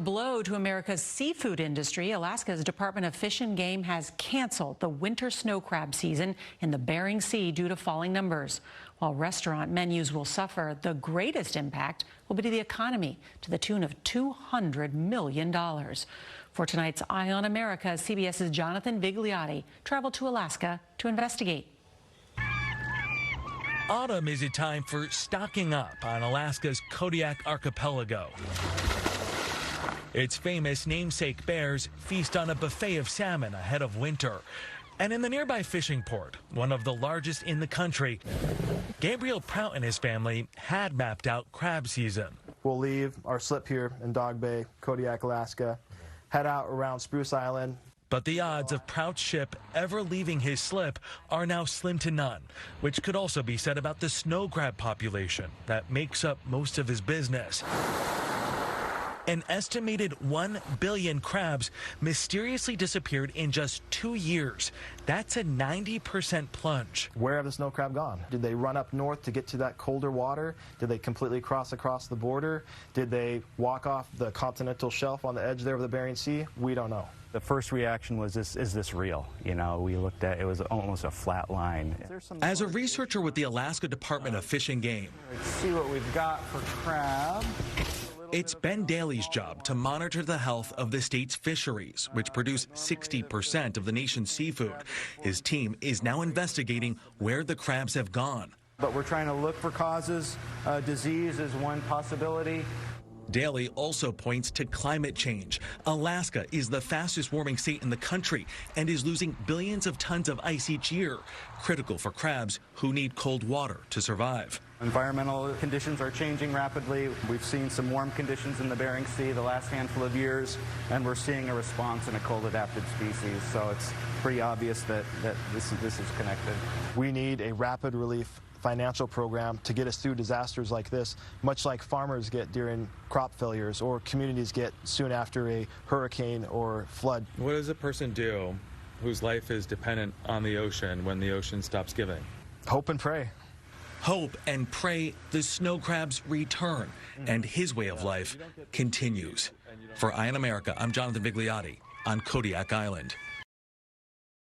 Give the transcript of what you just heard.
Blow to America's seafood industry. Alaska's Department of Fish and Game has canceled the winter snow crab season in the Bering Sea due to falling numbers. While restaurant menus will suffer, the greatest impact will be to the economy to the tune of $200 million. For tonight's Eye on America, CBS's Jonathan Vigliotti traveled to Alaska to investigate. Autumn is a time for stocking up on Alaska's Kodiak archipelago. Its famous namesake bears feast on a buffet of salmon ahead of winter. And in the nearby fishing port, one of the largest in the country, Gabriel Prout and his family had mapped out crab season. We'll leave our slip here in Dog Bay, Kodiak, Alaska, head out around Spruce Island. But the odds of Prout's ship ever leaving his slip are now slim to none, which could also be said about the snow crab population that makes up most of his business. An estimated 1 billion crabs mysteriously disappeared in just 2 years. That's a 90% plunge. Where have the snow crab gone? Did they run up north to get to that colder water? Did they completely cross across the border? Did they walk off the continental shelf on the edge there of the Bering Sea? We don't know. The first reaction was, is this real? You know, we looked at it, was almost a flat line. As a researcher with the Alaska Department of Fish and Game, let's see what we've got for crab. It's Ben Daly's job to monitor the health of the state's fisheries, which produce 60% of the nation's seafood. His team is now investigating where the crabs have gone. But we're trying to look for causes. Disease is one possibility. Daly also points to climate change. Alaska is the fastest warming state in the country and is losing billions of tons of ice each year, critical for crabs who need cold water to survive. Environmental conditions are changing rapidly. We've seen some warm conditions in the Bering Sea the last handful of years, and we're seeing a response in a cold-adapted species. So it's pretty obvious that this is connected. We need a rapid relief financial program to get us through disasters like this, much like farmers get during crop failures or communities get soon after a hurricane or flood. What does a person do whose life is dependent on the ocean when the ocean stops giving? Hope and pray. Hope and pray the snow crabs return and his way of life continues. For Eye on America, I'm Jonathan Vigliotti on Kodiak Island.